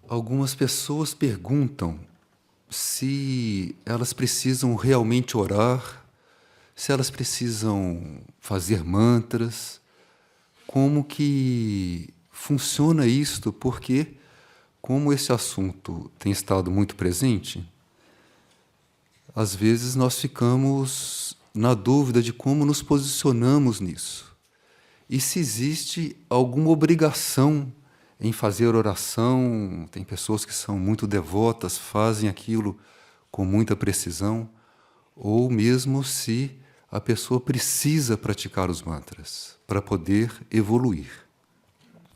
Algumas pessoas perguntam se elas precisam realmente orar, se elas precisam fazer mantras, como que funciona isto, porque, como esse assunto tem estado muito presente, às vezes nós ficamos na dúvida de como nos posicionamos nisso. E se existe alguma obrigação em fazer oração, tem pessoas que são muito devotas, fazem aquilo com muita precisão, ou mesmo se a pessoa precisa praticar os mantras para poder evoluir,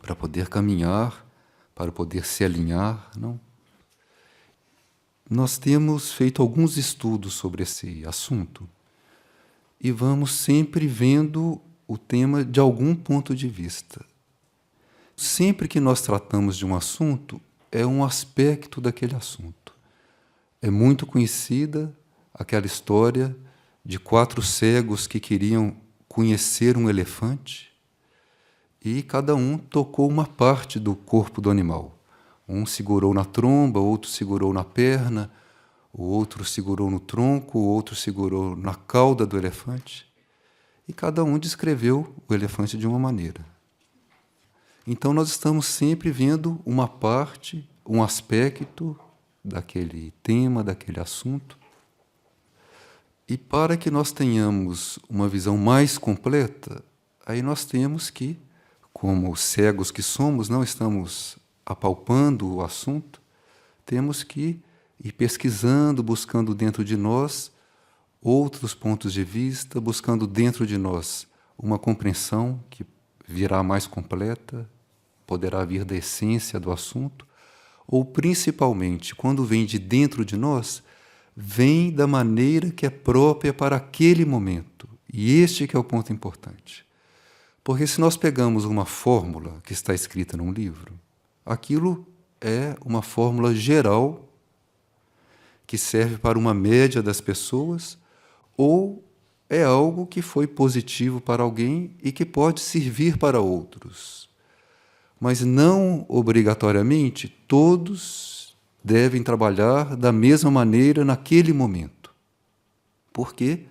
para poder caminhar, para poder se alinhar, não? Nós temos feito alguns estudos sobre esse assunto e vamos sempre vendo o tema de algum ponto de vista. Sempre que nós tratamos de um assunto, é um aspecto daquele assunto. É muito conhecida aquela história de 4 cegos que queriam conhecer um elefante e cada um tocou uma parte do corpo do animal. Um segurou na tromba, outro segurou na perna, o outro segurou no tronco, o outro segurou na cauda do elefante. E cada um descreveu o elefante de uma maneira. Então nós estamos sempre vendo uma parte, um aspecto daquele tema, daquele assunto. E para que nós tenhamos uma visão mais completa, aí nós temos que, como cegos que somos, não estamos apalpando o assunto, temos que ir pesquisando, buscando dentro de nós outros pontos de vista, buscando dentro de nós uma compreensão que virá mais completa, poderá vir da essência do assunto, ou principalmente, quando vem de dentro de nós, vem da maneira que é própria para aquele momento. E este que é o ponto importante. Porque se nós pegamos uma fórmula que está escrita num livro, aquilo é uma fórmula geral que serve para uma média das pessoas, ou é algo que foi positivo para alguém e que pode servir para outros. Mas não obrigatoriamente todos devem trabalhar da mesma maneira naquele momento. Porque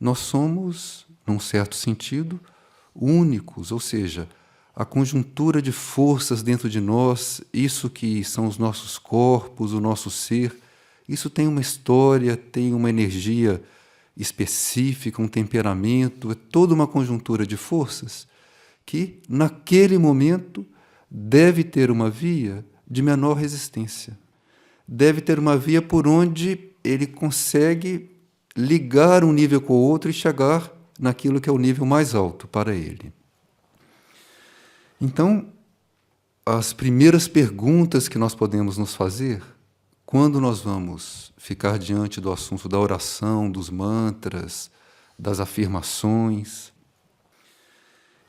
nós somos, num certo sentido, únicos, ou seja, a conjuntura de forças dentro de nós, isso que são os nossos corpos, o nosso ser, isso tem uma história, tem uma energia específica, um temperamento, é toda uma conjuntura de forças que, naquele momento, deve ter uma via de menor resistência. Deve ter uma via por onde ele consegue ligar um nível com o outro e chegar naquilo que é o nível mais alto para ele. Então, as primeiras perguntas que nós podemos nos fazer, quando nós vamos ficar diante do assunto da oração, dos mantras, das afirmações,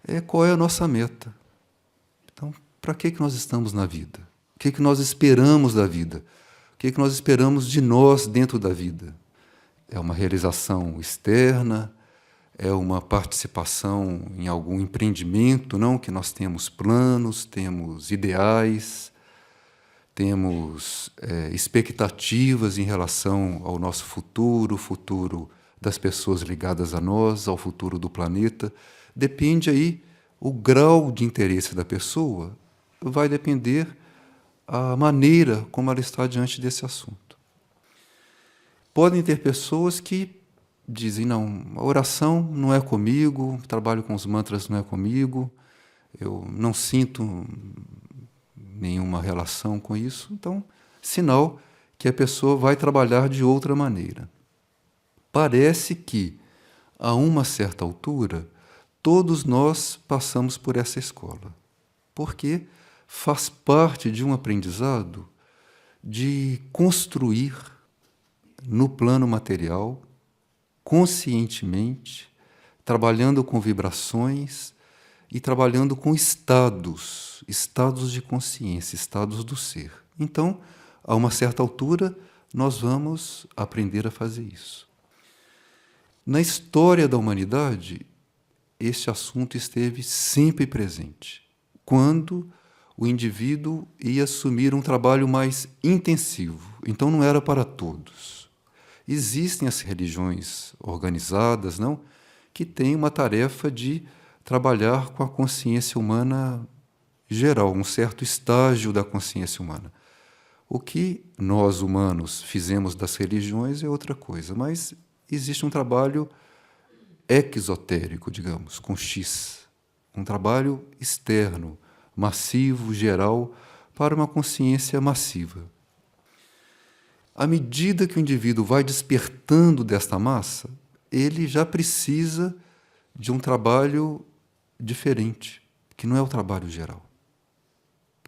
é qual é a nossa meta. Então, para que nós estamos na vida? O que nós esperamos da vida? O que nós esperamos de nós dentro da vida? É uma realização externa? É uma participação em algum empreendimento, não? Que nós temos planos, temos ideais, temos expectativas em relação ao nosso futuro, o futuro das pessoas ligadas a nós, ao futuro do planeta. Depende aí o grau de interesse da pessoa, vai depender a maneira como ela está diante desse assunto. Podem ter pessoas que dizem, não, a oração não é comigo, o trabalho com os mantras não é comigo, eu não sinto nenhuma relação com isso, então, sinal que a pessoa vai trabalhar de outra maneira. Parece que, a uma certa altura, todos nós passamos por essa escola, porque faz parte de um aprendizado de construir no plano material, conscientemente, trabalhando com vibrações e trabalhando com estados de consciência, estados do ser. Então, a uma certa altura, nós vamos aprender a fazer isso. Na história da humanidade, este assunto esteve sempre presente. Quando o indivíduo ia assumir um trabalho mais intensivo. Então não era para todos. Existem as religiões organizadas, não, que têm uma tarefa de trabalhar com a consciência humana geral, um certo estágio da consciência humana. O que nós, humanos, fizemos das religiões é outra coisa, mas existe um trabalho exotérico, digamos, com X, um trabalho externo, massivo, geral, para uma consciência massiva. À medida que o indivíduo vai despertando desta massa, ele já precisa de um trabalho diferente, que não é o trabalho geral,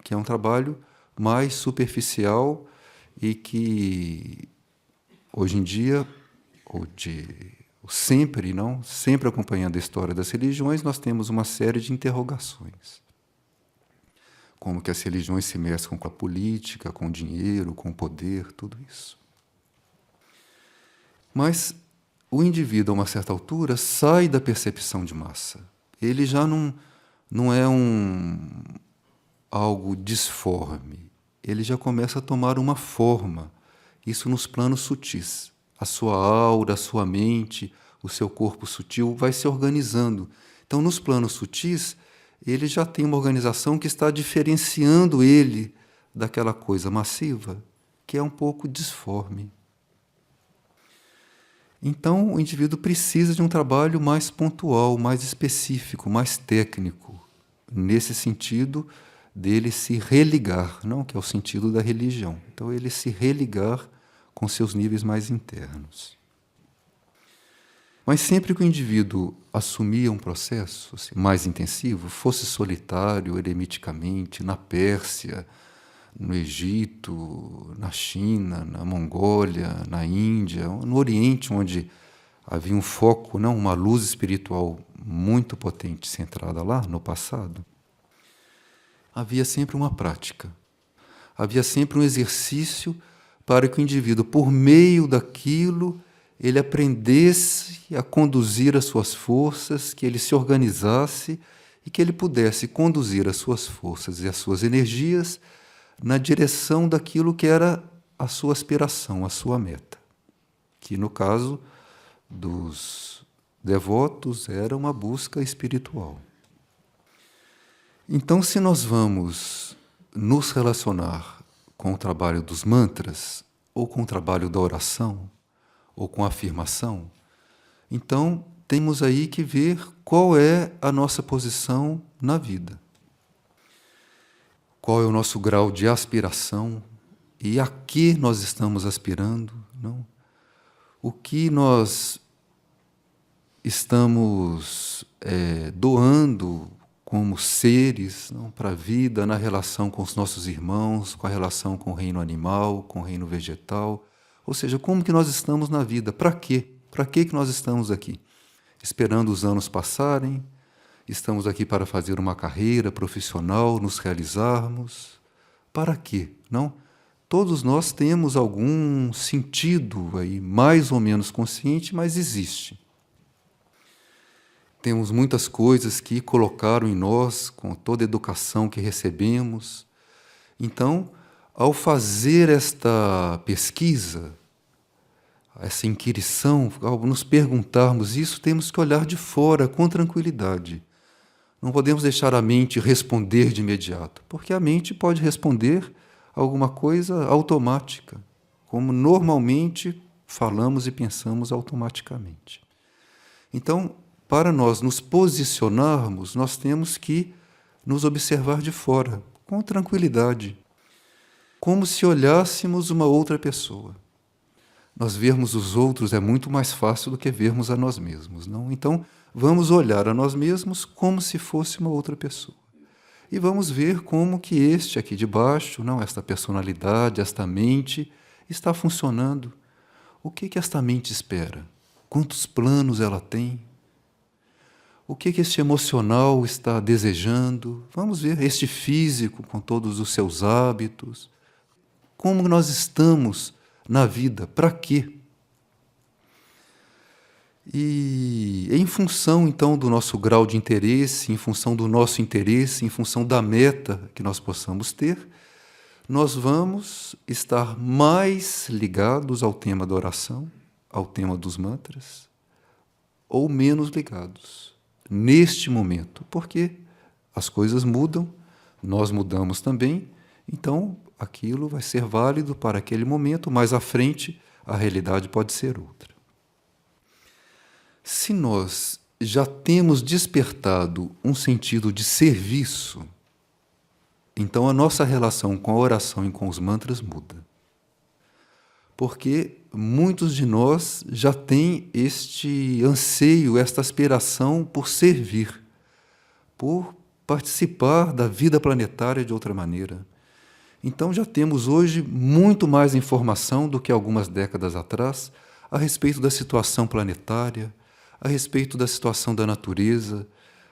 que é um trabalho mais superficial e que, hoje em dia, sempre acompanhando a história das religiões, nós temos uma série de interrogações. Como que as religiões se mesclam com a política, com o dinheiro, com o poder, tudo isso. Mas o indivíduo, a uma certa altura, sai da percepção de massa. Ele já não é algo disforme. Ele já começa a tomar uma forma. Isso nos planos sutis. A sua aura, a sua mente, o seu corpo sutil vai se organizando. Então, nos planos sutis, ele já tem uma organização que está diferenciando ele daquela coisa massiva, que é um pouco disforme. Então, o indivíduo precisa de um trabalho mais pontual, mais específico, mais técnico, nesse sentido dele se religar, não que é o sentido da religião. Então, ele se religar com seus níveis mais internos. Mas sempre que o indivíduo assumia um processo assim, mais intensivo, fosse solitário, eremiticamente, na Pérsia, no Egito, na China, na Mongólia, na Índia, no Oriente, onde havia um foco, não, uma luz espiritual muito potente centrada lá no passado, havia sempre uma prática, havia sempre um exercício para que o indivíduo, por meio daquilo, ele aprendesse a conduzir as suas forças, que ele se organizasse e que ele pudesse conduzir as suas forças e as suas energias na direção daquilo que era a sua aspiração, a sua meta, que no caso dos devotos era uma busca espiritual. Então, se nós vamos nos relacionar com o trabalho dos mantras, ou com o trabalho da oração, ou com a afirmação, então temos aí que ver qual é a nossa posição na vida. Qual é o nosso grau de aspiração e a que nós estamos aspirando, não? O que nós estamos doando como seres, não, para a vida, na relação com os nossos irmãos, com a relação com o reino animal, com o reino vegetal. Ou seja, como que nós estamos na vida? Para quê? Para que nós estamos aqui? Esperando os anos passarem? Estamos aqui para fazer uma carreira profissional, nos realizarmos? Para quê? Não? Todos nós temos algum sentido aí, mais ou menos consciente, mas existe. Temos muitas coisas que colocaram em nós, com toda a educação que recebemos. Então, ao fazer esta pesquisa, essa inquirição, ao nos perguntarmos isso, temos que olhar de fora com tranquilidade. Não podemos deixar a mente responder de imediato, porque a mente pode responder alguma coisa automática, como normalmente falamos e pensamos automaticamente. Então, para nós nos posicionarmos, nós temos que nos observar de fora, com tranquilidade, como se olhássemos uma outra pessoa. Nós vermos os outros é muito mais fácil do que vermos a nós mesmos, não? Então, vamos olhar a nós mesmos como se fosse uma outra pessoa. E vamos ver como que este aqui de baixo, não, esta personalidade, esta mente, está funcionando. O que esta mente espera? Quantos planos ela tem? O que este emocional está desejando? Vamos ver este físico com todos os seus hábitos. Como nós estamos na vida? Para quê? E em função, então, do nosso grau de interesse, em função do nosso interesse, em função da meta que nós possamos ter, nós vamos estar mais ligados ao tema da oração, ao tema dos mantras, ou menos ligados neste momento, porque as coisas mudam, nós mudamos também, então aquilo vai ser válido para aquele momento, mais à frente a realidade pode ser outra. Se nós já temos despertado um sentido de serviço, então a nossa relação com a oração e com os mantras muda. Porque muitos de nós já têm este anseio, esta aspiração por servir, por participar da vida planetária de outra maneira. Então já temos hoje muito mais informação do que algumas décadas atrás a respeito da situação planetária, a respeito da situação da natureza,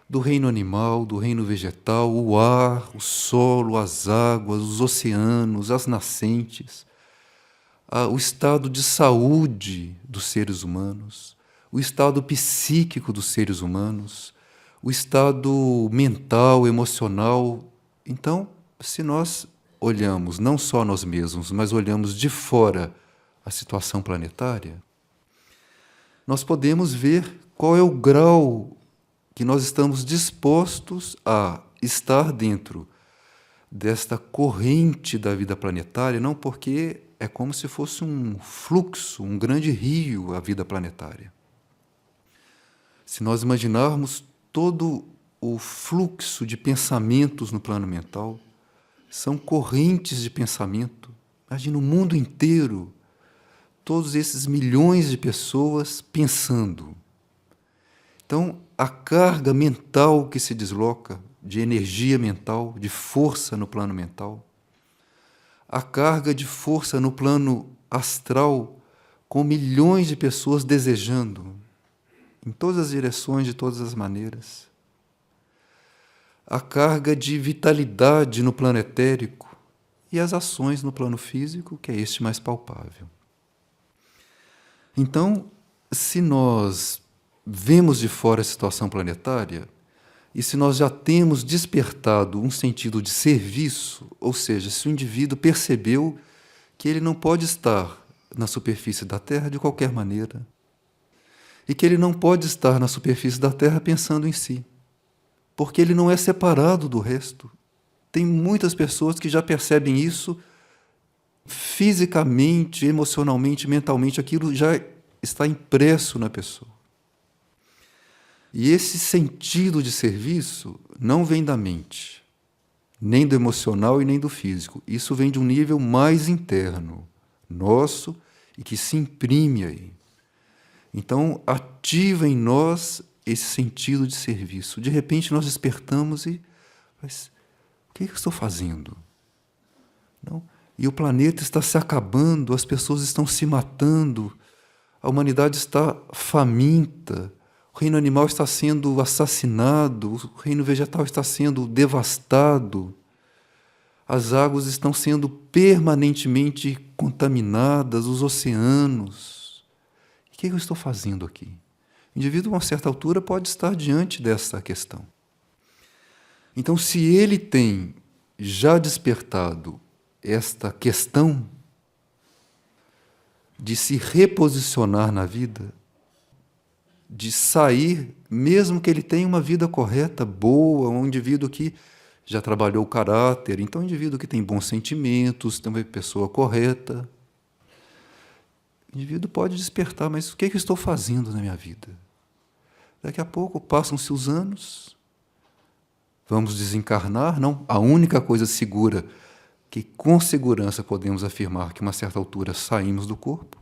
do reino animal, do reino vegetal, o ar, o solo, as águas, os oceanos, as nascentes, o estado de saúde dos seres humanos, o estado psíquico dos seres humanos, o estado mental, emocional. Então, se nós olhamos não só nós mesmos, mas olhamos de fora a situação planetária, nós podemos ver qual é o grau que nós estamos dispostos a estar dentro desta corrente da vida planetária, não porque é como se fosse um fluxo, um grande rio, a vida planetária. Se nós imaginarmos todo o fluxo de pensamentos no plano mental, são correntes de pensamento. Imagina o mundo inteiro, todos esses milhões de pessoas pensando. Então, a carga mental que se desloca, de energia mental, de força no plano mental, a carga de força no plano astral, com milhões de pessoas desejando, em todas as direções, de todas as maneiras, a carga de vitalidade no plano etérico e as ações no plano físico, que é este mais palpável. Então, se nós vemos de fora a situação planetária, e se nós já temos despertado um sentido de serviço, ou seja, se o indivíduo percebeu que ele não pode estar na superfície da Terra de qualquer maneira, e que ele não pode estar na superfície da Terra pensando em si, porque ele não é separado do resto. Tem muitas pessoas que já percebem isso fisicamente, emocionalmente, mentalmente, aquilo já está impresso na pessoa. E esse sentido de serviço não vem da mente, nem do emocional e nem do físico. Isso vem de um nível mais interno, nosso, e que se imprime aí. Então, ativa em nós esse sentido de serviço. De repente, nós despertamos e... Mas o que eu estou fazendo? Não? E o planeta está se acabando, as pessoas estão se matando, a humanidade está faminta, o reino animal está sendo assassinado, o reino vegetal está sendo devastado, as águas estão sendo permanentemente contaminadas, os oceanos. O que eu estou fazendo aqui? O indivíduo, a uma certa altura, pode estar diante dessa questão. Então, se ele tem já despertado esta questão de se reposicionar na vida, de sair, mesmo que ele tenha uma vida correta, boa, um indivíduo que já trabalhou o caráter, então um indivíduo que tem bons sentimentos, tem uma pessoa correta, o indivíduo pode despertar, mas o que eu estou fazendo na minha vida? Daqui a pouco passam-se os anos, vamos desencarnar, não? A única coisa segura que com segurança podemos afirmar que a uma certa altura saímos do corpo.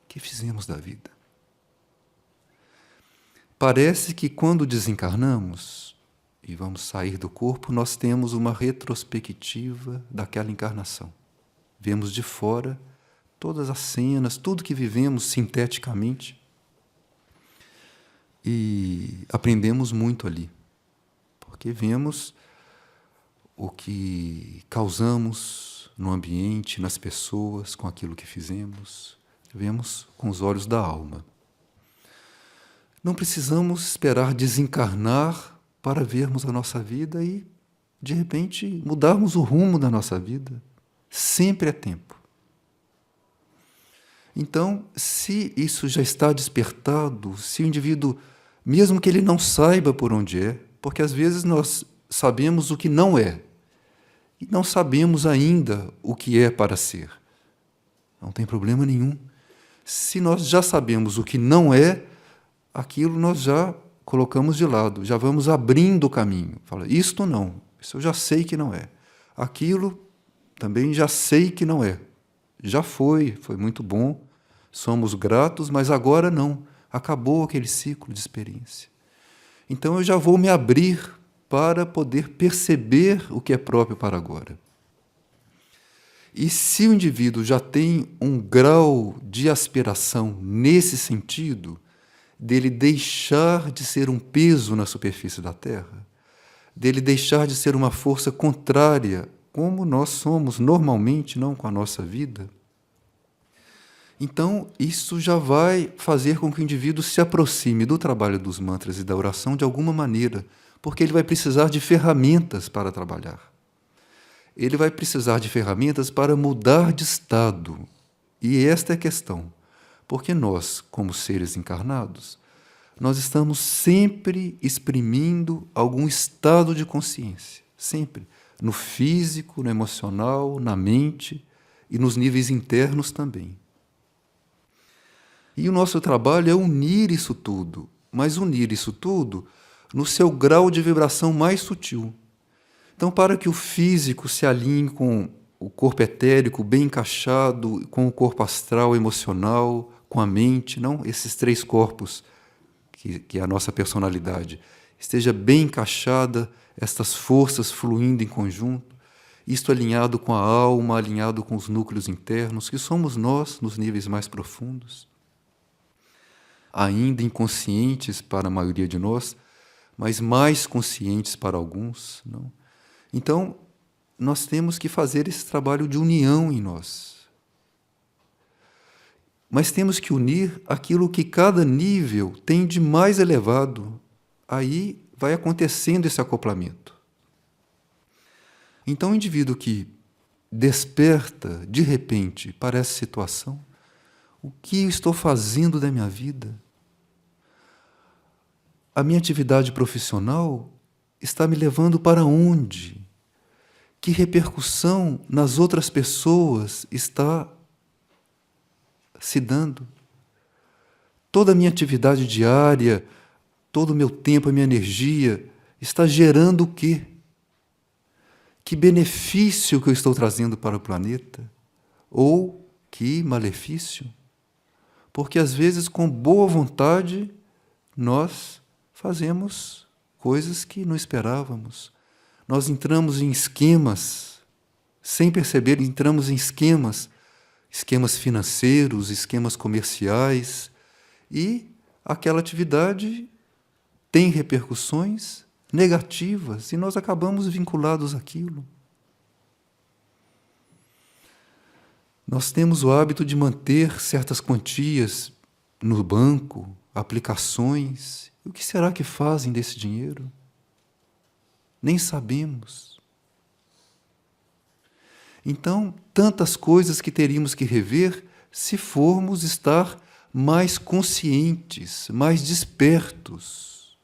O que fizemos da vida? Parece que quando desencarnamos e vamos sair do corpo, nós temos uma retrospectiva daquela encarnação. Vemos de fora todas as cenas, tudo que vivemos sinteticamente e aprendemos muito ali, porque vemos o que causamos no ambiente, nas pessoas, com aquilo que fizemos, Vemos com os olhos da alma. Não precisamos esperar desencarnar para vermos a nossa vida e, de repente, mudarmos o rumo da nossa vida. Sempre é tempo. Então, se isso já está despertado, se o indivíduo, mesmo que ele não saiba por onde é, porque às vezes nós sabemos o que não é, e não sabemos ainda o que é para ser. Não tem problema nenhum. Se nós já sabemos o que não é, aquilo nós já colocamos de lado, já vamos abrindo o caminho. Fala, isto não, isso eu já sei que não é. Aquilo também já sei que não é. Já foi muito bom, somos gratos, mas agora não. Acabou aquele ciclo de experiência. Então eu já vou me abrir para poder perceber o que é próprio para agora. E se o indivíduo já tem um grau de aspiração nesse sentido, dele deixar de ser um peso na superfície da Terra, dele deixar de ser uma força contrária, como nós somos normalmente, não com a nossa vida, então isso já vai fazer com que o indivíduo se aproxime do trabalho dos mantras e da oração de alguma maneira, porque ele vai precisar de ferramentas para trabalhar. Ele vai precisar de ferramentas para mudar de estado. E esta é a questão, porque nós, como seres encarnados, nós estamos sempre exprimindo algum estado de consciência, sempre, no físico, no emocional, na mente e nos níveis internos também. E o nosso trabalho é unir isso tudo, mas unir isso tudo no seu grau de vibração mais sutil. Então, para que o físico se alinhe com o corpo etérico bem encaixado, com o corpo astral, emocional, com a mente, não esses três corpos que é a nossa personalidade, esteja bem encaixada, estas forças fluindo em conjunto, isto alinhado com a alma, alinhado com os núcleos internos, que somos nós nos níveis mais profundos, ainda inconscientes para a maioria de nós, mas mais conscientes para alguns, não? Então, nós temos que fazer esse trabalho de união em nós. Mas temos que unir aquilo que cada nível tem de mais elevado. Aí vai acontecendo esse acoplamento. Então, o indivíduo que desperta de repente para essa situação, o que eu estou fazendo da minha vida? A minha atividade profissional está me levando para onde? Que repercussão nas outras pessoas está se dando? Toda a minha atividade diária, todo o meu tempo, a minha energia, está gerando o quê? Que benefício que eu estou trazendo para o planeta? Ou que malefício? Porque às vezes, com boa vontade, nós fazemos coisas que não esperávamos. Nós entramos em esquemas, sem perceber, entramos em esquemas financeiros, esquemas comerciais, e aquela atividade tem repercussões negativas, e nós acabamos vinculados àquilo. Nós temos o hábito de manter certas quantias no banco, aplicações. O que será que fazem desse dinheiro? Nem sabemos. Então, tantas coisas que teríamos que rever se formos estar mais conscientes, mais despertos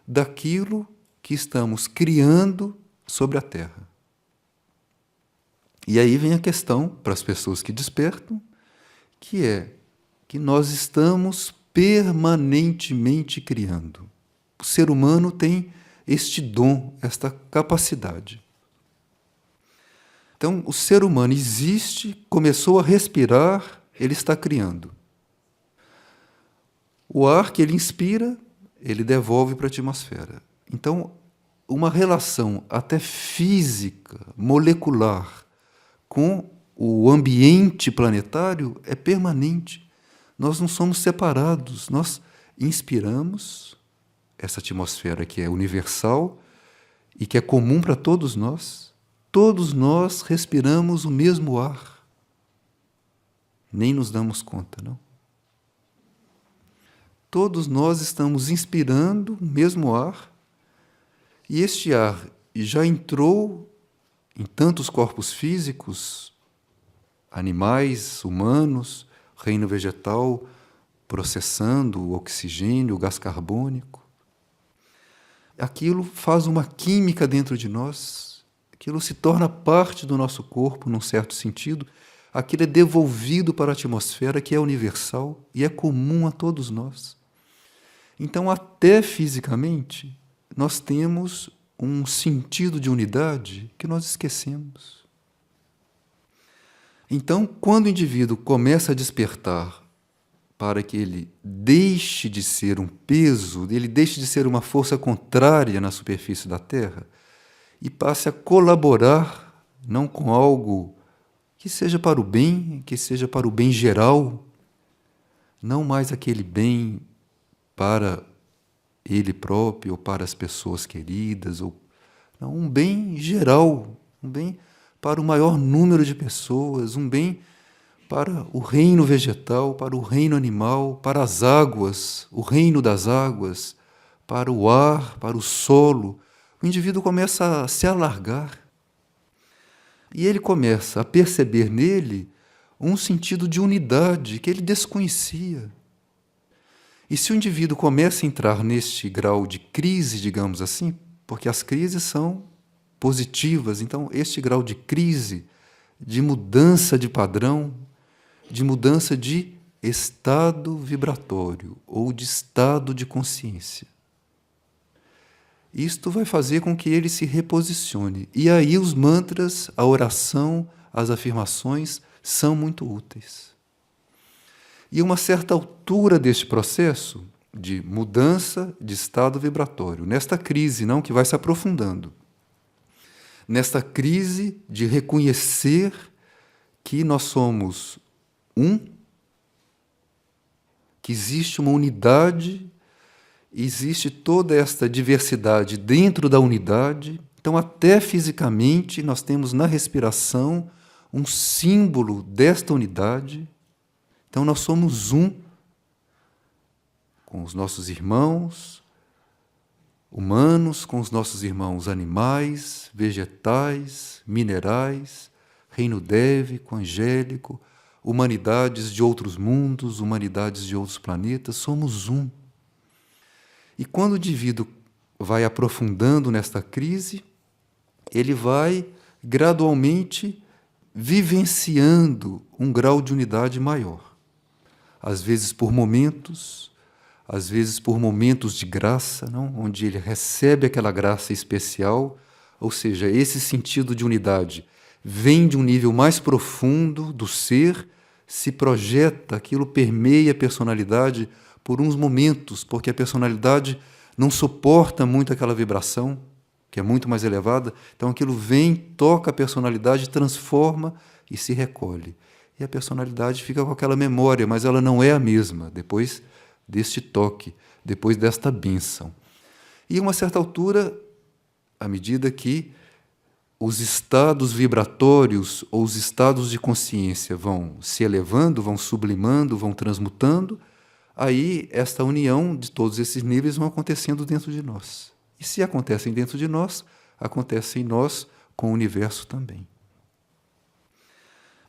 daquilo que estamos criando sobre a Terra. E aí vem a questão, para as pessoas que despertam, que é que nós estamos permanentemente criando. O ser humano tem este dom, esta capacidade. Então, o ser humano existe, começou a respirar, ele está criando. O ar que ele inspira, ele devolve para a atmosfera. Então, uma relação até física, molecular, com o ambiente planetário é permanente. Nós não somos separados, nós inspiramos essa atmosfera que é universal e que é comum para todos nós. Todos nós respiramos o mesmo ar. nem nos damos conta, não? Todos nós estamos inspirando o mesmo ar, e este ar já entrou em tantos corpos físicos, animais, humanos, reino vegetal, processando o oxigênio, o gás carbônico. Aquilo faz uma química dentro de nós, aquilo se torna parte do nosso corpo, num certo sentido, aquilo é devolvido para a atmosfera, que é universal e é comum a todos nós. Então, até fisicamente, nós temos um sentido de unidade que nós esquecemos. Então, quando o indivíduo começa a despertar para que ele deixe de ser um peso, ele deixe de ser uma força contrária na superfície da Terra e passe a colaborar, não com algo que seja para o bem, que seja para o bem geral, não mais aquele bem para ele próprio ou para as pessoas queridas, ou não, um bem geral, um bem para o maior número de pessoas, um bem para o reino vegetal, para o reino animal, para as águas, o reino das águas, para o ar, para o solo. O indivíduo começa a se alargar e ele começa a perceber nele um sentido de unidade que ele desconhecia. E se o indivíduo começa a entrar neste grau de crise, digamos assim, porque as crises são positivas, então este grau de crise, de mudança de padrão, de mudança de estado vibratório ou de estado de consciência. Isto vai fazer com que ele se reposicione. E aí os mantras, a oração, as afirmações são muito úteis. E a uma certa altura deste processo de mudança de estado vibratório, nesta crise não que vai se aprofundando, nesta crise de reconhecer que nós somos um, que existe uma unidade, existe toda esta diversidade dentro da unidade. Então, até fisicamente, nós temos na respiração um símbolo desta unidade. Então, nós somos um com os nossos irmãos humanos, com os nossos irmãos animais, vegetais, minerais, reino dévico, angélico, humanidades de outros mundos, humanidades de outros planetas, somos um. E quando o indivíduo vai aprofundando nesta crise, ele vai gradualmente vivenciando um grau de unidade maior. Às vezes por momentos de graça, não? Onde ele recebe aquela graça especial, ou seja, esse sentido de unidade vem de um nível mais profundo do ser, se projeta, aquilo permeia a personalidade por uns momentos, porque a personalidade não suporta muito aquela vibração, que é muito mais elevada, então aquilo vem, toca a personalidade, transforma e se recolhe. E a personalidade fica com aquela memória, mas ela não é a mesma depois deste toque, depois desta bênção. E a uma certa altura, à medida que os estados vibratórios ou os estados de consciência vão se elevando, vão sublimando, vão transmutando, aí esta união de todos esses níveis vão acontecendo dentro de nós. E se acontecem dentro de nós, acontece em nós com o universo também.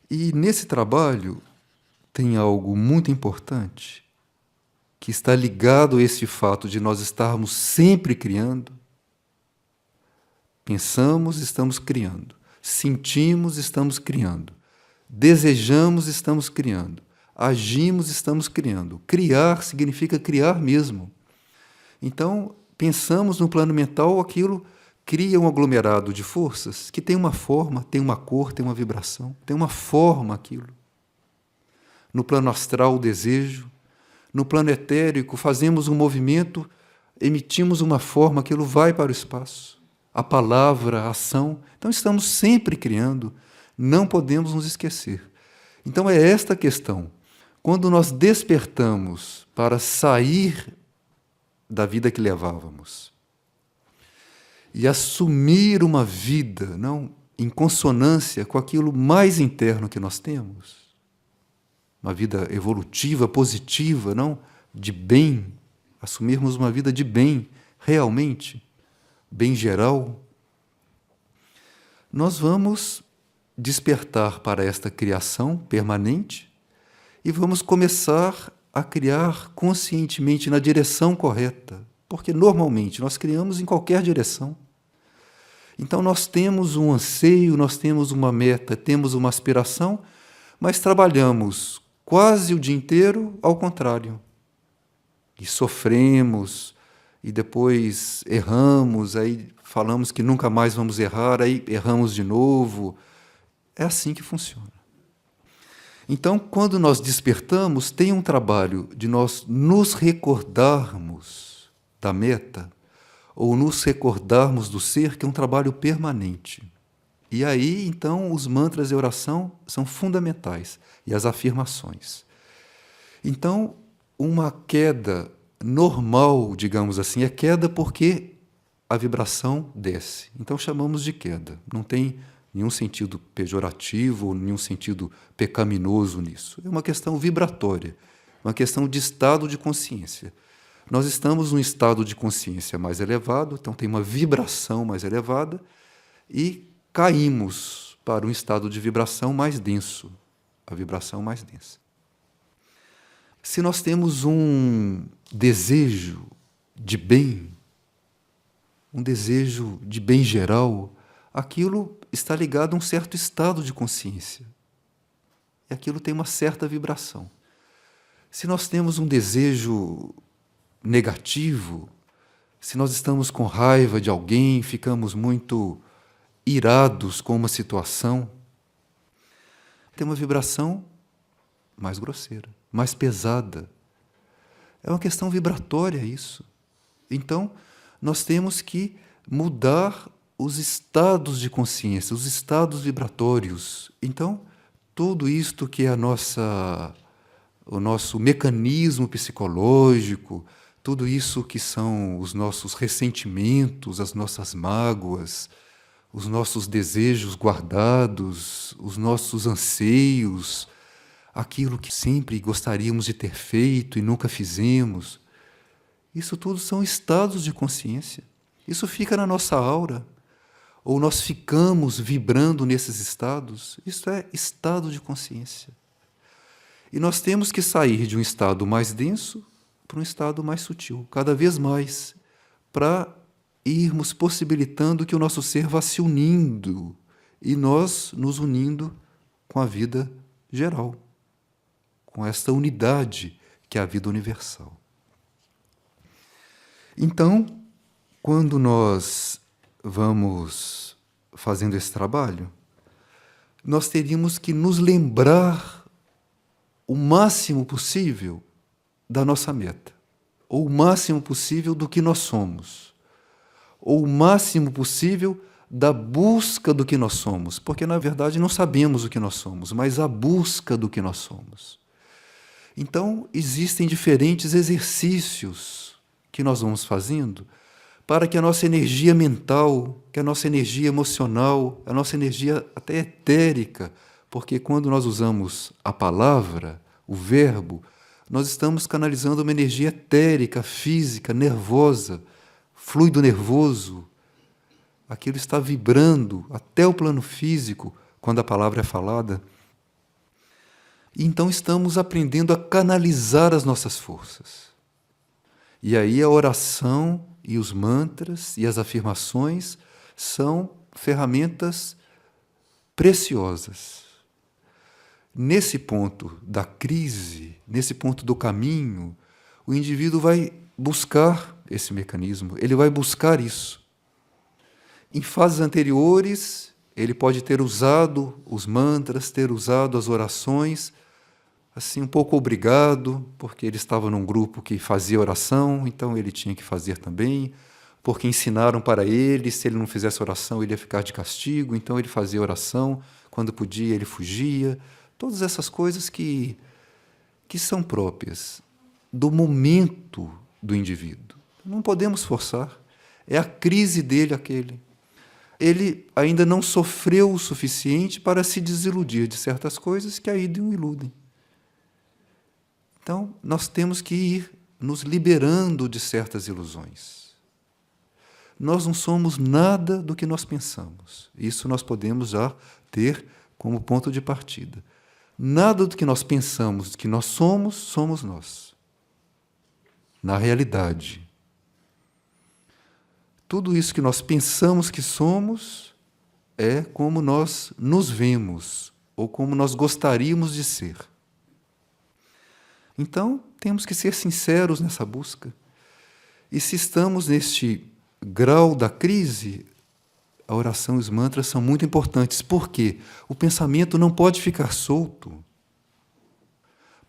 E nesse trabalho tem algo muito importante que está ligado a esse fato de nós estarmos sempre criando. Pensamos, estamos criando. Sentimos, estamos criando. Desejamos, estamos criando. Agimos, estamos criando. Criar significa criar mesmo. Então, pensamos no plano mental, aquilo cria um aglomerado de forças que tem uma forma, tem uma cor, tem uma vibração, tem uma forma aquilo. No plano astral, o desejo. No plano etérico, fazemos um movimento, emitimos uma forma, aquilo vai para o espaço. A palavra, a ação. Então, estamos sempre criando, não podemos nos esquecer. Então, é esta questão. Quando nós despertamos para sair da vida que levávamos e assumir uma vida não em consonância com aquilo mais interno que nós temos, uma vida evolutiva, positiva, não? De bem, assumirmos uma vida de bem, realmente, bem geral, nós vamos despertar para esta criação permanente e vamos começar a criar conscientemente na direção correta, porque normalmente nós criamos em qualquer direção. Então nós temos um anseio, nós temos uma meta, temos uma aspiração, mas trabalhamos quase o dia inteiro ao contrário. E sofremos, e depois erramos, aí falamos que nunca mais vamos errar, aí erramos de novo. É assim que funciona. Então, quando nós despertamos, tem um trabalho de nós nos recordarmos da meta, ou nos recordarmos do ser, que é um trabalho permanente. E aí, então, os mantras e oração são fundamentais, e as afirmações. Então, uma queda normal, digamos assim, é queda porque a vibração desce. Então, chamamos de queda. Não tem nenhum sentido pejorativo, nenhum sentido pecaminoso nisso. É uma questão vibratória, uma questão de estado de consciência. Nós estamos num estado de consciência mais elevado, então tem uma vibração mais elevada, e caímos para um estado de vibração mais denso, a vibração mais densa. Se nós temos um desejo de bem, um desejo de bem geral, aquilo está ligado a um certo estado de consciência. E aquilo tem uma certa vibração. Se nós temos um desejo negativo, se nós estamos com raiva de alguém, ficamos muito irados com uma situação, tem uma vibração mais grosseira, mais pesada. É uma questão vibratória isso. Então, nós temos que mudar os estados de consciência, os estados vibratórios. Então, tudo isto que é o nosso mecanismo psicológico, tudo isso que são os nossos ressentimentos, as nossas mágoas, os nossos desejos guardados, os nossos anseios, aquilo que sempre gostaríamos de ter feito e nunca fizemos, isso tudo são estados de consciência. Isso fica na nossa aura. Ou nós ficamos vibrando nesses estados, isso é estado de consciência. E nós temos que sair de um estado mais denso para um estado mais sutil, cada vez mais, para irmos possibilitando que o nosso ser vá se unindo e nós nos unindo com a vida geral, com esta unidade que é a vida universal. Então, quando nós vamos fazendo esse trabalho, nós teríamos que nos lembrar o máximo possível da nossa meta, ou o máximo possível do que nós somos, ou o máximo possível da busca do que nós somos, porque na verdade não sabemos o que nós somos, mas a busca do que nós somos. Então, existem diferentes exercícios que nós vamos fazendo para que a nossa energia mental, que a nossa energia emocional, a nossa energia até etérica, porque quando nós usamos a palavra, o verbo, nós estamos canalizando uma energia etérica, física, nervosa, fluido nervoso. Aquilo está vibrando até o plano físico quando a palavra é falada. E então estamos aprendendo a canalizar as nossas forças. E aí a oração e os mantras e as afirmações são ferramentas preciosas. Nesse ponto da crise, nesse ponto do caminho, o indivíduo vai buscar esse mecanismo, ele vai buscar isso. Em fases anteriores, ele pode ter usado os mantras, ter usado as orações, assim, um pouco obrigado, porque ele estava num grupo que fazia oração, então ele tinha que fazer também, porque ensinaram para ele, se ele não fizesse oração, ele ia ficar de castigo, então ele fazia oração, quando podia ele fugia, todas essas coisas que são próprias do momento do indivíduo. Não podemos forçar, é a crise dele aquele. Ele ainda não sofreu o suficiente para se desiludir de certas coisas que ainda o iludem. Então, nós temos que ir nos liberando de certas ilusões. Nós não somos nada do que nós pensamos. Isso nós podemos já ter como ponto de partida. Nada do que nós pensamos que nós somos, somos nós. Na realidade. Tudo isso que nós pensamos que somos é como nós nos vemos, ou como nós gostaríamos de ser. Então, temos que ser sinceros nessa busca. E se estamos neste grau da crise, a oração e os mantras são muito importantes. Por quê? O pensamento não pode ficar solto.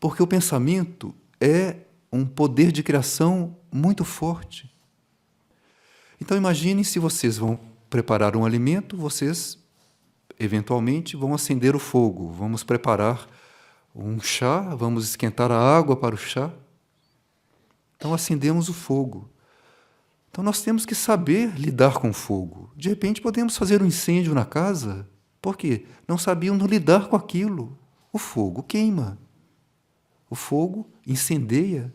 Porque o pensamento é um poder de criação muito forte. Então, imaginem se vocês vão preparar um alimento, vocês, eventualmente, vão acender o fogo, vamos preparar um chá, vamos esquentar a água para o chá. Então, acendemos o fogo. Então, nós temos que saber lidar com o fogo. De repente, podemos fazer um incêndio na casa. Por quê? Não sabíamos lidar com aquilo. O fogo queima. O fogo incendeia.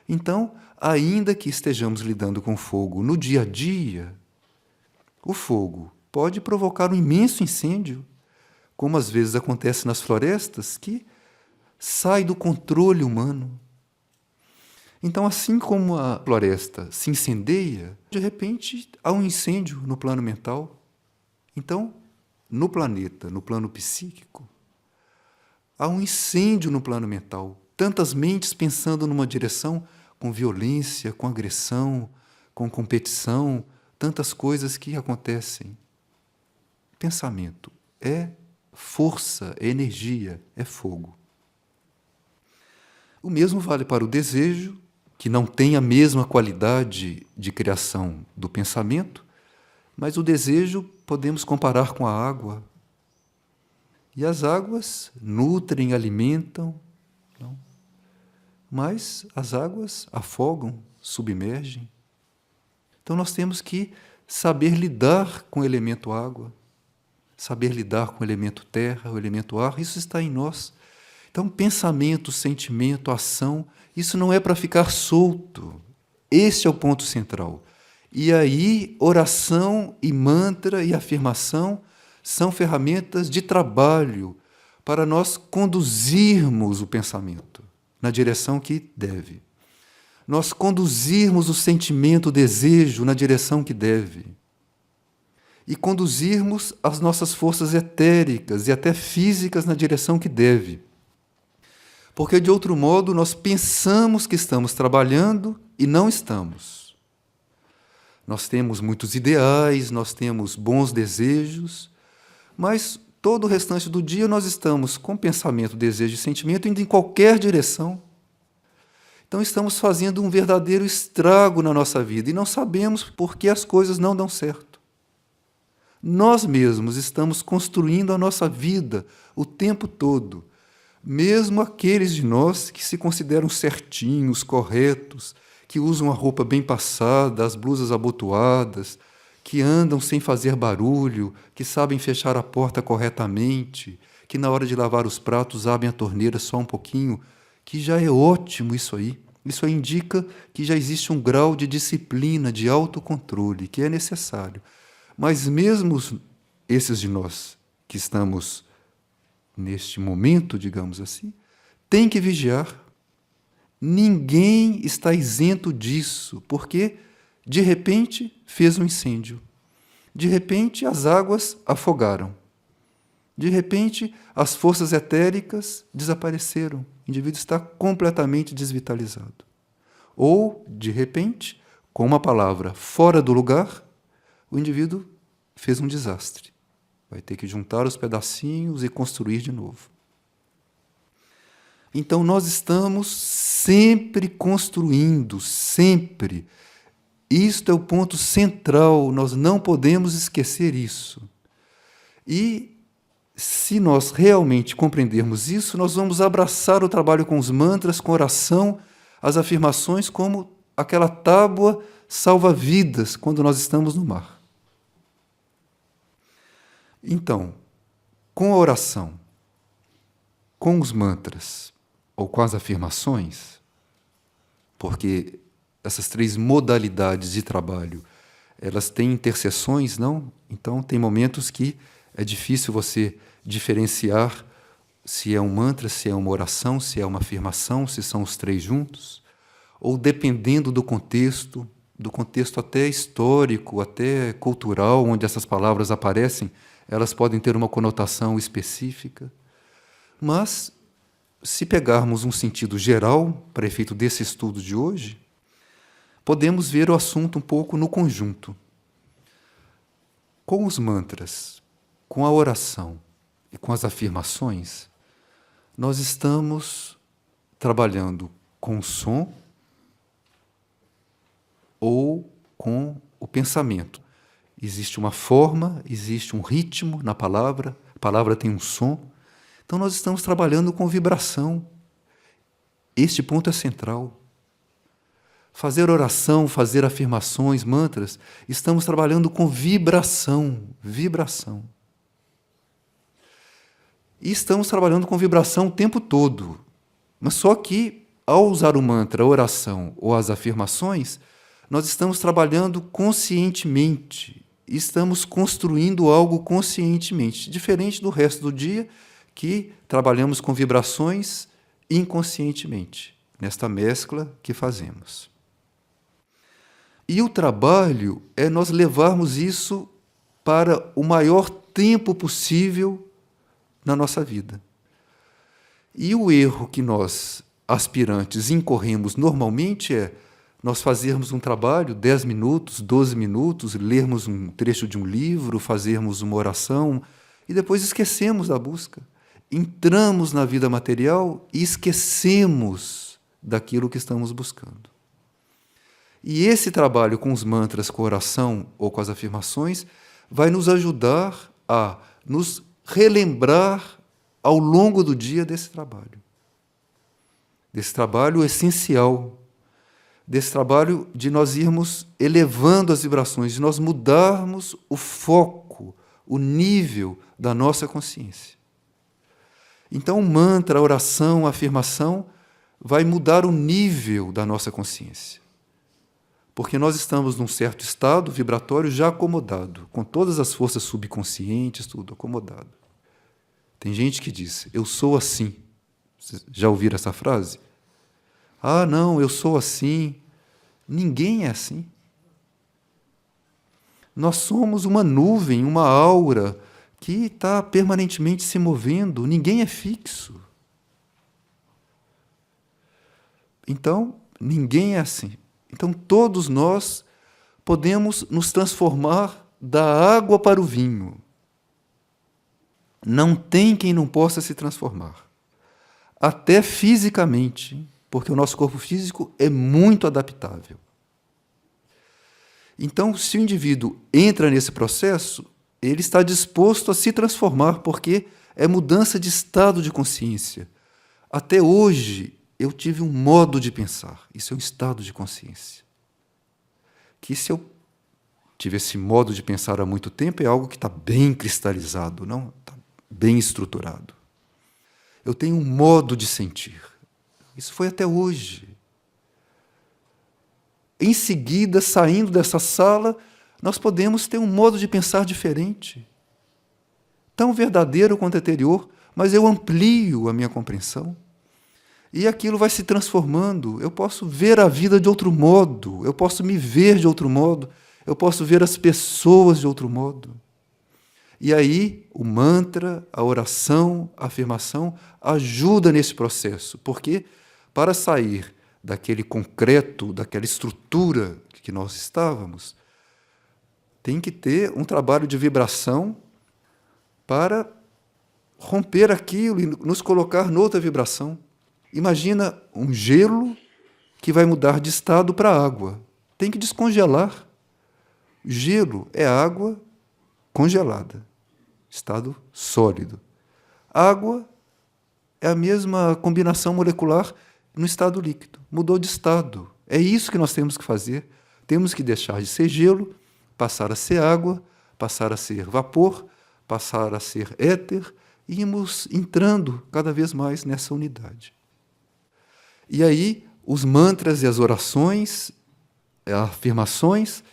Então, ainda que estejamos lidando com fogo no dia a dia, o fogo pode provocar um imenso incêndio, como às vezes acontece nas florestas, que sai do controle humano. Então, assim como a floresta se incendeia, de repente há um incêndio no plano mental. Então, no planeta, no plano psíquico, há um incêndio no plano mental. Tantas mentes pensando numa direção, com violência, com agressão, com competição, tantas coisas que acontecem. Pensamento é força, é energia, é fogo. O mesmo vale para o desejo, que não tem a mesma qualidade de criação do pensamento, mas o desejo podemos comparar com a água. E as águas nutrem, alimentam, não? Mas as águas afogam, submergem. Então nós temos que saber lidar com o elemento água, saber lidar com o elemento terra, o elemento ar, isso está em nós. Então, pensamento, sentimento, ação, isso não é para ficar solto. Esse é o ponto central. E aí, oração e mantra e afirmação são ferramentas de trabalho para nós conduzirmos o pensamento na direção que deve. Nós conduzirmos o sentimento, o desejo na direção que deve. E conduzirmos as nossas forças etéricas e até físicas na direção que deve. Porque, de outro modo, nós pensamos que estamos trabalhando e não estamos. Nós temos muitos ideais, nós temos bons desejos, mas todo o restante do dia nós estamos com pensamento, desejo e sentimento indo em qualquer direção. Então, estamos fazendo um verdadeiro estrago na nossa vida e não sabemos por que as coisas não dão certo. Nós mesmos estamos construindo a nossa vida o tempo todo. Mesmo aqueles de nós que se consideram certinhos, corretos, que usam a roupa bem passada, as blusas abotoadas, que andam sem fazer barulho, que sabem fechar a porta corretamente, que na hora de lavar os pratos abrem a torneira só um pouquinho, que já é ótimo isso aí. Isso aí indica que já existe um grau de disciplina, de autocontrole, que é necessário. Mas mesmo esses de nós que estamos neste momento, digamos assim, tem que vigiar. Ninguém está isento disso, porque, de repente, fez um incêndio. De repente, as águas afogaram. De repente, as forças etéricas desapareceram. O indivíduo está completamente desvitalizado. Ou, de repente, com uma palavra fora do lugar, o indivíduo fez um desastre. Vai ter que juntar os pedacinhos e construir de novo. Então, nós estamos sempre construindo, sempre. Isto é o ponto central, nós não podemos esquecer isso. E, se nós realmente compreendermos isso, nós vamos abraçar o trabalho com os mantras, com oração, as afirmações como aquela tábua salva-vidas quando nós estamos no mar. Então, com a oração, com os mantras, ou com as afirmações, porque essas três modalidades de trabalho, elas têm interseções, não? Então, tem momentos que é difícil você diferenciar se é um mantra, se é uma oração, se é uma afirmação, se são os três juntos, ou dependendo do contexto até histórico, até cultural, onde essas palavras aparecem, elas podem ter uma conotação específica. Mas, se pegarmos um sentido geral, para efeito desse estudo de hoje, podemos ver o assunto um pouco no conjunto. Com os mantras, com a oração e com as afirmações, nós estamos trabalhando com o som ou com o pensamento. Existe uma forma, existe um ritmo na palavra, a palavra tem um som. Então nós estamos trabalhando com vibração. Este ponto é central. Fazer oração, fazer afirmações, mantras, estamos trabalhando com vibração, vibração. E estamos trabalhando com vibração o tempo todo. Mas só que, ao usar o mantra, a oração ou as afirmações, nós estamos trabalhando conscientemente, estamos construindo algo conscientemente, diferente do resto do dia, que trabalhamos com vibrações inconscientemente, nesta mescla que fazemos. E o trabalho é nós levarmos isso para o maior tempo possível na nossa vida. E o erro que nós, aspirantes, incorremos normalmente é nós fazermos um trabalho, 10 minutos, 12 minutos, lermos um trecho de um livro, fazermos uma oração, e depois esquecemos da busca. Entramos na vida material e esquecemos daquilo que estamos buscando. E esse trabalho com os mantras, com a oração ou com as afirmações, vai nos ajudar a nos relembrar ao longo do dia desse trabalho essencial, desse trabalho de nós irmos elevando as vibrações, de nós mudarmos o foco, o nível da nossa consciência. Então, o mantra, a oração, a afirmação vai mudar o nível da nossa consciência. Porque nós estamos num certo estado vibratório já acomodado, com todas as forças subconscientes, tudo acomodado. Tem gente que diz, eu sou assim. Vocês já ouviram essa frase? Ah, não, eu sou assim. Ninguém é assim. Nós somos uma nuvem, uma aura que está permanentemente se movendo. Ninguém é fixo. Então, ninguém é assim. Então, todos nós podemos nos transformar da água para o vinho. Não tem quem não possa se transformar. Até fisicamente, porque o nosso corpo físico é muito adaptável. Então, se o indivíduo entra nesse processo, ele está disposto a se transformar, porque é mudança de estado de consciência. Até hoje, eu tive um modo de pensar. Isso é um estado de consciência. Que se eu tive esse modo de pensar há muito tempo, é algo que está bem cristalizado, não? Está bem estruturado. Eu tenho um modo de sentir. Isso foi até hoje. Em seguida, saindo dessa sala, nós podemos ter um modo de pensar diferente. Tão verdadeiro quanto anterior, mas eu amplio a minha compreensão. E aquilo vai se transformando. Eu posso ver a vida de outro modo, eu posso me ver de outro modo, eu posso ver as pessoas de outro modo. E aí, o mantra, a oração, a afirmação ajuda nesse processo, porque para sair daquele concreto, daquela estrutura que nós estávamos, tem que ter um trabalho de vibração para romper aquilo e nos colocar noutra vibração. Imagina um gelo que vai mudar de estado para água. Tem que descongelar. Gelo é água congelada, estado sólido. Água é a mesma combinação molecular no estado líquido. Mudou de estado. É isso que nós temos que fazer. Temos que deixar de ser gelo, passar a ser água, passar a ser vapor, passar a ser éter, e irmos entrando cada vez mais nessa unidade. E aí, os mantras e as orações, as afirmações,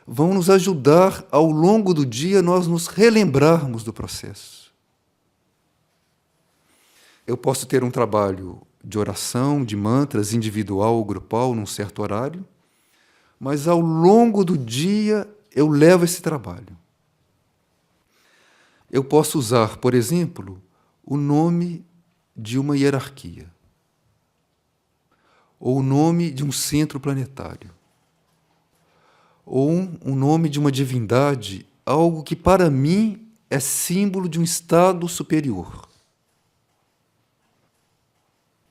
vão nos ajudar, ao longo do dia, nós nos relembrarmos do processo. Eu posso ter um trabalho de oração, de mantras, individual ou grupal, num certo horário, mas ao longo do dia eu levo esse trabalho. Eu posso usar, por exemplo, o nome de uma hierarquia, ou o nome de um centro planetário, ou um nome de uma divindade, algo que para mim é símbolo de um estado superior.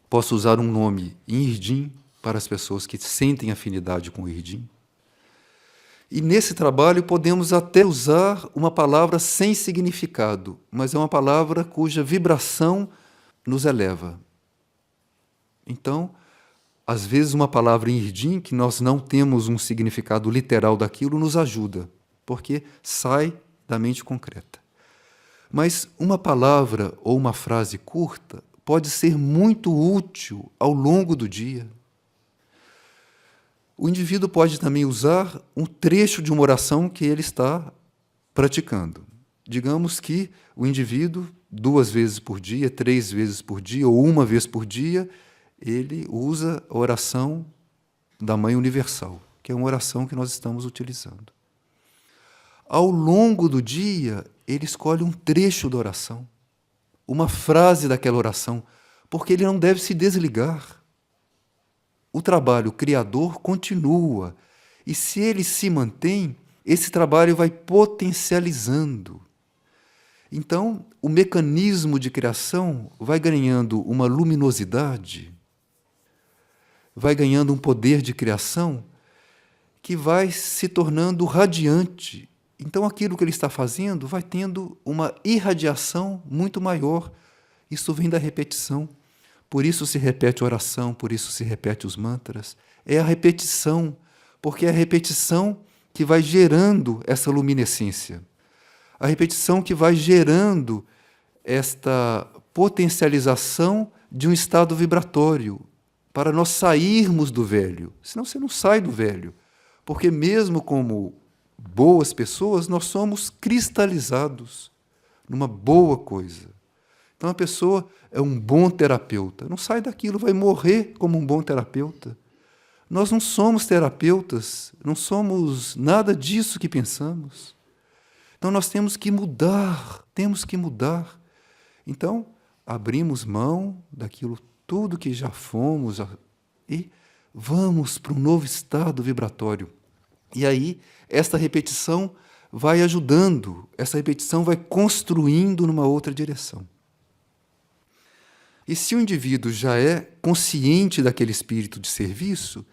Posso usar um nome em Irdim para as pessoas que sentem afinidade com o Irdim. E nesse trabalho podemos até usar uma palavra sem significado, mas é uma palavra cuja vibração nos eleva. Então, às vezes uma palavra em Irdim, que nós não temos um significado literal daquilo, nos ajuda, porque sai da mente concreta. Mas uma palavra ou uma frase curta pode ser muito útil ao longo do dia. O indivíduo pode também usar um trecho de uma oração que ele está praticando. Digamos que o indivíduo, 2 vezes por dia, 3 vezes por dia, ou 1 vez por dia, ele usa a oração da Mãe Universal, que é uma oração que nós estamos utilizando. Ao longo do dia, ele escolhe um trecho da oração, uma frase daquela oração, porque ele não deve se desligar. O trabalho criador continua, e se ele se mantém, esse trabalho vai potencializando. Então, o mecanismo de criação vai ganhando uma luminosidade, vai ganhando um poder de criação que vai se tornando radiante. Então, aquilo que ele está fazendo vai tendo uma irradiação muito maior. Isso vem da repetição. Por isso se repete a oração, por isso se repete os mantras. É a repetição, porque é a repetição que vai gerando essa luminescência. A repetição que vai gerando esta potencialização de um estado vibratório, para nós sairmos do velho. Senão você não sai do velho, porque mesmo como boas pessoas, nós somos cristalizados numa boa coisa. Então a pessoa é um bom terapeuta. Não sai daquilo, vai morrer como um bom terapeuta. Nós não somos terapeutas, não somos nada disso que pensamos. Então nós temos que mudar, temos que mudar. Então, abrimos mão daquilo tudo que já fomos e vamos para um novo estado vibratório. E aí, esta repetição vai ajudando, essa repetição vai construindo numa outra direção. E se o indivíduo já é consciente daquele espírito de serviço,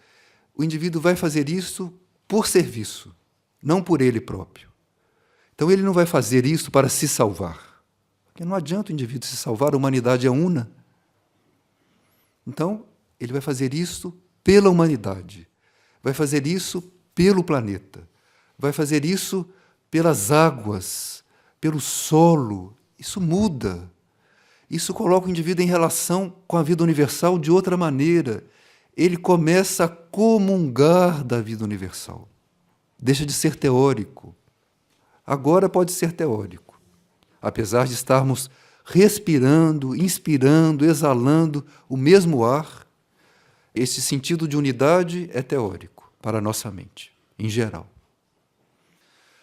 o indivíduo vai fazer isso por serviço, não por ele próprio. Então ele não vai fazer isso para se salvar, porque não adianta o indivíduo se salvar, a humanidade é una. Então ele vai fazer isso pela humanidade, vai fazer isso pelo planeta, vai fazer isso pelas águas, pelo solo. Isso muda. Isso coloca o indivíduo em relação com a vida universal de outra maneira. Ele começa a comungar da vida universal. Deixa de ser teórico. Agora pode ser teórico. Apesar de estarmos respirando, inspirando, exalando o mesmo ar, esse sentido de unidade é teórico para a nossa mente, em geral.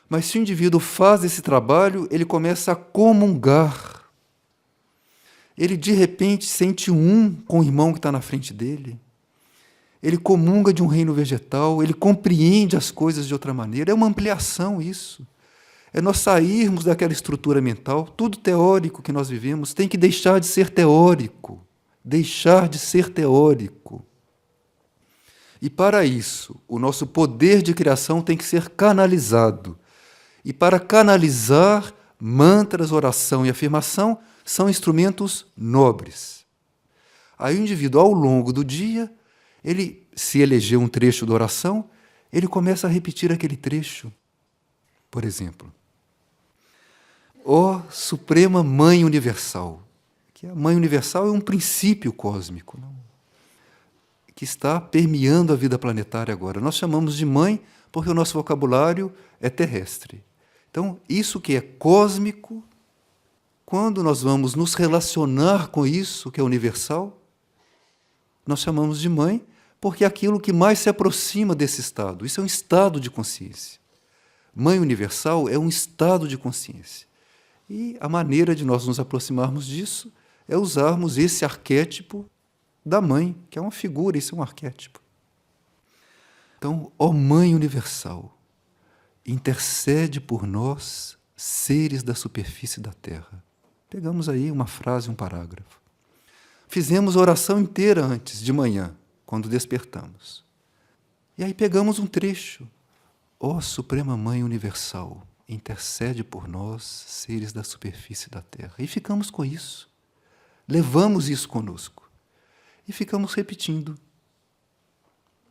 Mas se o indivíduo faz esse trabalho, ele começa a comungar. Ele, de repente, sente um com o irmão que está na frente dele. Ele comunga de um reino vegetal, ele compreende as coisas de outra maneira. É uma ampliação isso. É nós sairmos daquela estrutura mental. Tudo teórico que nós vivemos tem que deixar de ser teórico. Deixar de ser teórico. E para isso, o nosso poder de criação tem que ser canalizado. E para canalizar, mantras, oração e afirmação são instrumentos nobres. Aí o indivíduo, ao longo do dia, ele se elegeu um trecho da oração, ele começa a repetir aquele trecho. Por exemplo, ó Suprema Mãe Universal, que a Mãe Universal é um princípio cósmico. Não? que está permeando a vida planetária agora. Nós chamamos de mãe porque o nosso vocabulário é terrestre. Então, isso que é cósmico, quando nós vamos nos relacionar com isso que é universal, nós chamamos de mãe porque é aquilo que mais se aproxima desse estado. Isso é um estado de consciência. Mãe universal é um estado de consciência. E a maneira de nós nos aproximarmos disso é usarmos esse arquétipo da mãe, que é uma figura, isso é um arquétipo. Então, ó Mãe Universal, intercede por nós, seres da superfície da Terra. Pegamos aí uma frase, um parágrafo. Fizemos a oração inteira antes, de manhã, quando despertamos. E aí pegamos um trecho. Ó Suprema Mãe Universal, intercede por nós, seres da superfície da Terra. E ficamos com isso. Levamos isso conosco. E ficamos repetindo.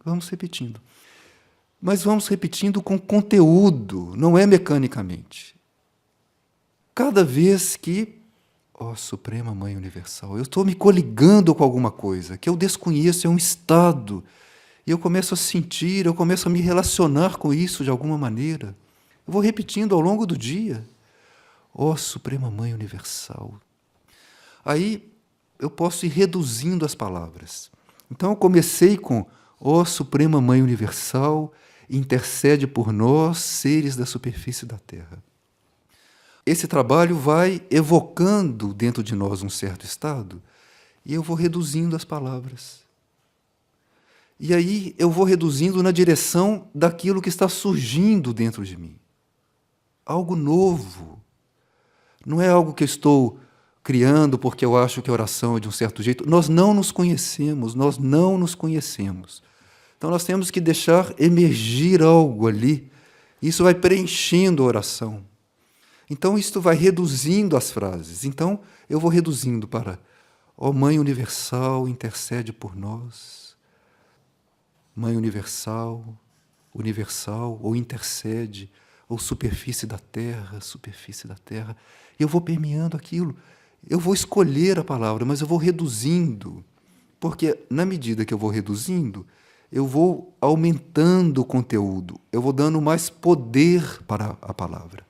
Vamos repetindo. Mas vamos repetindo com conteúdo, não é mecanicamente. Cada vez que, ó Suprema Mãe Universal, eu estou me coligando com alguma coisa que eu desconheço, é um estado, e eu começo a sentir, eu começo a me relacionar com isso de alguma maneira. Eu vou repetindo ao longo do dia. Ó Suprema Mãe Universal. Aí eu posso ir reduzindo as palavras. Então eu comecei com ó Suprema Mãe Universal, intercede por nós, seres da superfície da Terra. Esse trabalho vai evocando dentro de nós um certo estado e eu vou reduzindo as palavras. E aí eu vou reduzindo na direção daquilo que está surgindo dentro de mim. Algo novo. Não é algo que eu estou criando porque eu acho que a oração é de um certo jeito. Nós não nos conhecemos, nós não nos conhecemos. Então nós temos que deixar emergir algo ali. Isso vai preenchendo a oração. Então isto vai reduzindo as frases. Então eu vou reduzindo para ó Mãe Universal, intercede por nós. Mãe Universal, universal, ou intercede, ou superfície da Terra, superfície da Terra. Eu vou permeando aquilo. Eu vou escolher a palavra, mas eu vou reduzindo. Porque na medida que eu vou reduzindo, eu vou aumentando o conteúdo, eu vou dando mais poder para a palavra.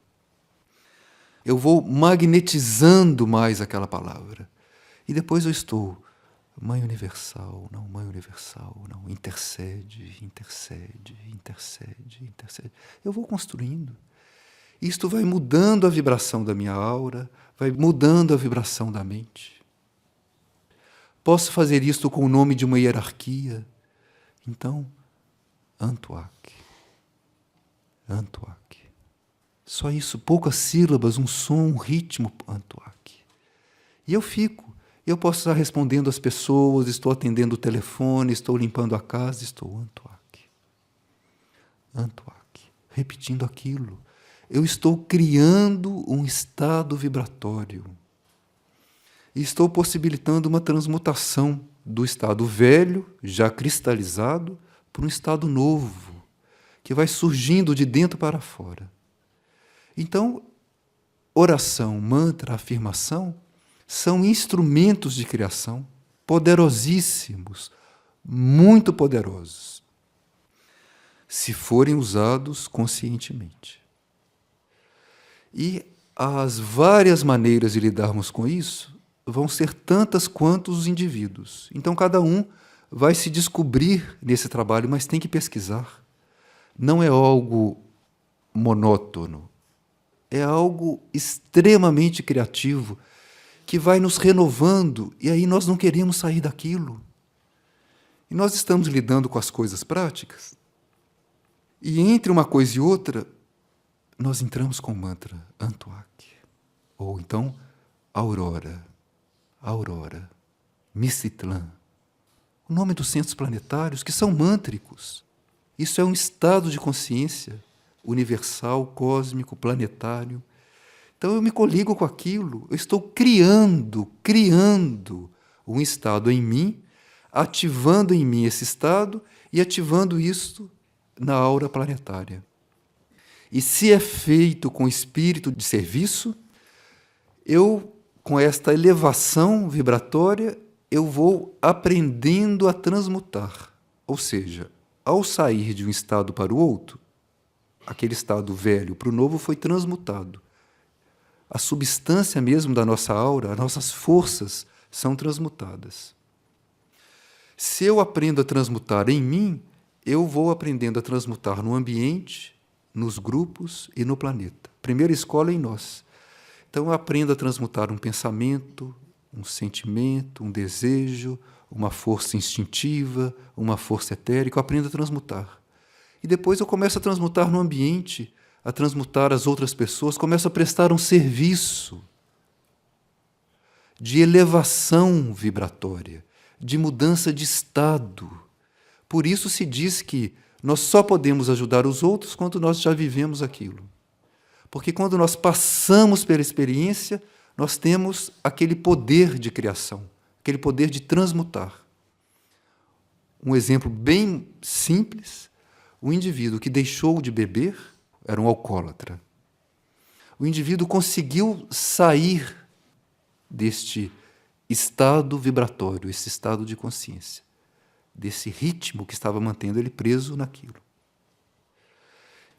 Eu vou magnetizando mais aquela palavra. E depois eu estou, Mãe Universal, não, intercede, intercede, intercede, intercede. Eu vou construindo. Isto vai mudando a vibração da minha aura, vai mudando a vibração da mente. Posso fazer isto com o nome de uma hierarquia. Então, Antuak. Antuak. Só isso, poucas sílabas, um som, um ritmo, Antuak. E eu fico. Eu posso estar respondendo às pessoas, estou atendendo o telefone, estou limpando a casa, estou Antuak. Antuak. Repetindo aquilo. Eu estou criando um estado vibratório. E estou possibilitando uma transmutação do estado velho, já cristalizado, para um estado novo, que vai surgindo de dentro para fora. Então, oração, mantra, afirmação, são instrumentos de criação poderosíssimos, muito poderosos, se forem usados conscientemente. E as várias maneiras de lidarmos com isso vão ser tantas quanto os indivíduos. Então, cada um vai se descobrir nesse trabalho, mas tem que pesquisar. Não é algo monótono. É algo extremamente criativo, que vai nos renovando, e aí nós não queremos sair daquilo. E nós estamos lidando com as coisas práticas, e entre uma coisa e outra, nós entramos com o mantra Antuak, ou então Aurora, Aurora, Mistitlan, o nome dos centros planetários, que são mântricos. Isso é um estado de consciência universal, cósmico, planetário. Então eu me coligo com aquilo, eu estou criando um estado em mim, ativando em mim esse estado e ativando isto na aura planetária. E se é feito com espírito de serviço, eu, com esta elevação vibratória, eu vou aprendendo a transmutar. Ou seja, ao sair de um estado para o outro, aquele estado velho para o novo foi transmutado. A substância mesmo da nossa aura, as nossas forças são transmutadas. Se eu aprendo a transmutar em mim, eu vou aprendendo a transmutar no ambiente, nos grupos e no planeta. Primeira escola é em nós. Então eu aprendo a transmutar um pensamento, um sentimento, um desejo, uma força instintiva, uma força etérica, eu aprendo a transmutar. E depois eu começo a transmutar no ambiente, a transmutar as outras pessoas, começo a prestar um serviço de elevação vibratória, de mudança de estado. Por isso se diz que nós só podemos ajudar os outros quando nós já vivemos aquilo. Porque quando nós passamos pela experiência, nós temos aquele poder de criação, aquele poder de transmutar. Um exemplo bem simples, o indivíduo que deixou de beber era um alcoólatra. O indivíduo conseguiu sair deste estado vibratório, esse estado de consciência, desse ritmo que estava mantendo ele preso naquilo.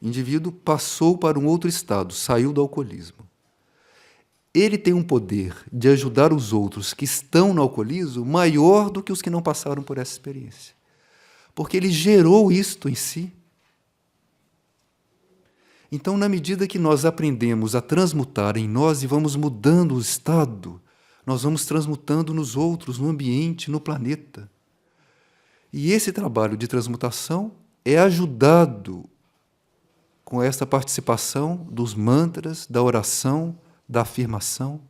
O indivíduo passou para um outro estado, saiu do alcoolismo. Ele tem um poder de ajudar os outros que estão no alcoolismo maior do que os que não passaram por essa experiência. Porque ele gerou isto em si. Então, na medida que nós aprendemos a transmutar em nós e vamos mudando o estado, nós vamos transmutando nos outros, no ambiente, no planeta. E esse trabalho de transmutação é ajudado com esta participação dos mantras, da oração, da afirmação.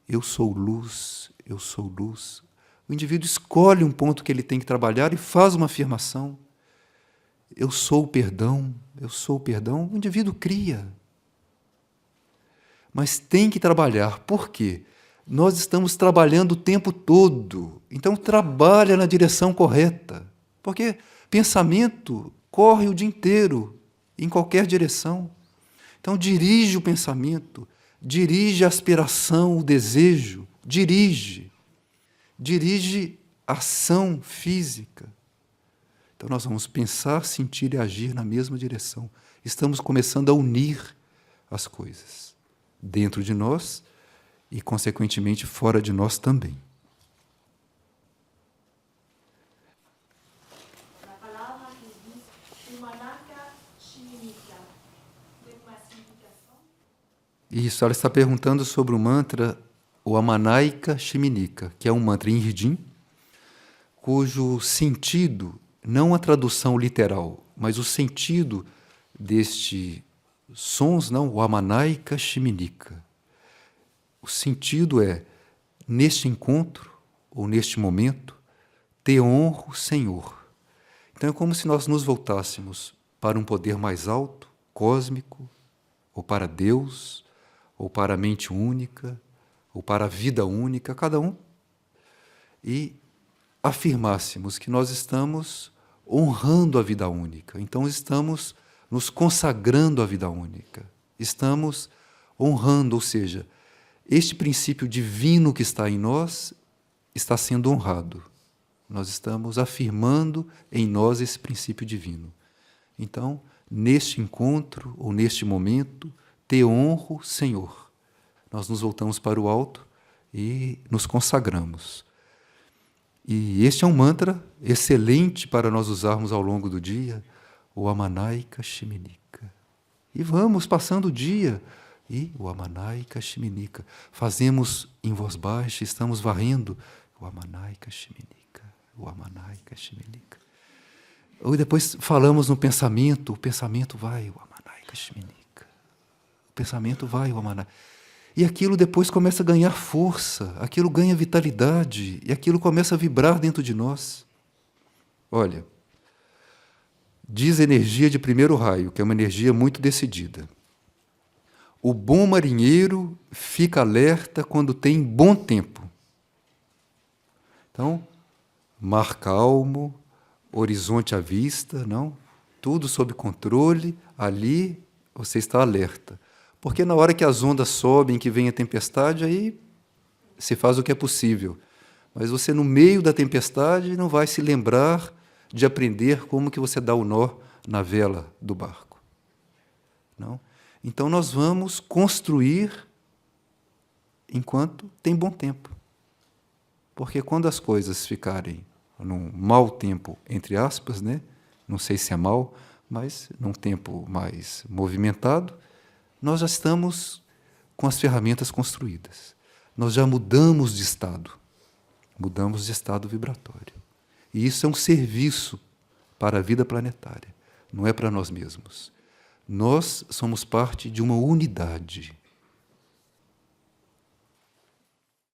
Eu sou luz, eu sou luz. O indivíduo escolhe um ponto que ele tem que trabalhar e faz uma afirmação. Eu sou o perdão, eu sou o perdão. O indivíduo cria. Mas tem que trabalhar. Por quê? Nós estamos trabalhando o tempo todo. Então, trabalha na direção correta. Porque pensamento corre o dia inteiro, em qualquer direção. Então, dirige o pensamento, dirige a aspiração, o desejo, dirige a ação física. Então, nós vamos pensar, sentir e agir na mesma direção. Estamos começando a unir as coisas dentro de nós e, consequentemente, fora de nós também. A palavra que diz Humanaka Shiminika, tem uma significação? Isso, ela está perguntando sobre o mantra, o Amanaika Shiminika, que é um mantra em Hirdim, cujo sentido, não a tradução literal, mas o sentido deste sons, não, o Amanaika Shiminika. O sentido é, neste encontro, ou neste momento, te honro, Senhor. Então é como se nós nos voltássemos para um poder mais alto, cósmico, ou para Deus, ou para a mente única, ou para a vida única, cada um, e afirmássemos que nós estamos honrando a vida única. Então estamos nos consagrando à vida única. Estamos honrando, ou seja, este princípio divino que está em nós está sendo honrado. Nós estamos afirmando em nós esse princípio divino. Então, neste encontro, ou neste momento, te honro, Senhor. Nós nos voltamos para o alto e nos consagramos. E este é um mantra excelente para nós usarmos ao longo do dia, o Amanaika Shiminika. E vamos passando o dia, e o Amanaika Shiminika. Fazemos em voz baixa, estamos varrendo o Amanaika Shiminika, o Amanaika Shiminika. Ou depois falamos no pensamento, o pensamento vai, o Amanaika Shiminika. O pensamento vai, o Amanaika. E aquilo depois começa a ganhar força, aquilo ganha vitalidade, e aquilo começa a vibrar dentro de nós. Olha, diz a energia de primeiro raio, que é uma energia muito decidida. O bom marinheiro fica alerta quando tem bom tempo. Então, mar calmo, horizonte à vista, não? Tudo sob controle, ali você está alerta. Porque na hora que as ondas sobem, que vem a tempestade, aí se faz o que é possível. Mas você, no meio da tempestade, não vai se lembrar de aprender como que você dá o nó na vela do barco. Não? Então, nós vamos construir enquanto tem bom tempo. Porque quando as coisas ficarem num mau tempo, entre aspas, né? Não sei se é mau, mas num tempo mais movimentado, nós já estamos com as ferramentas construídas. Nós já mudamos de estado vibratório. E isso é um serviço para a vida planetária, não é para nós mesmos. Nós somos parte de uma unidade.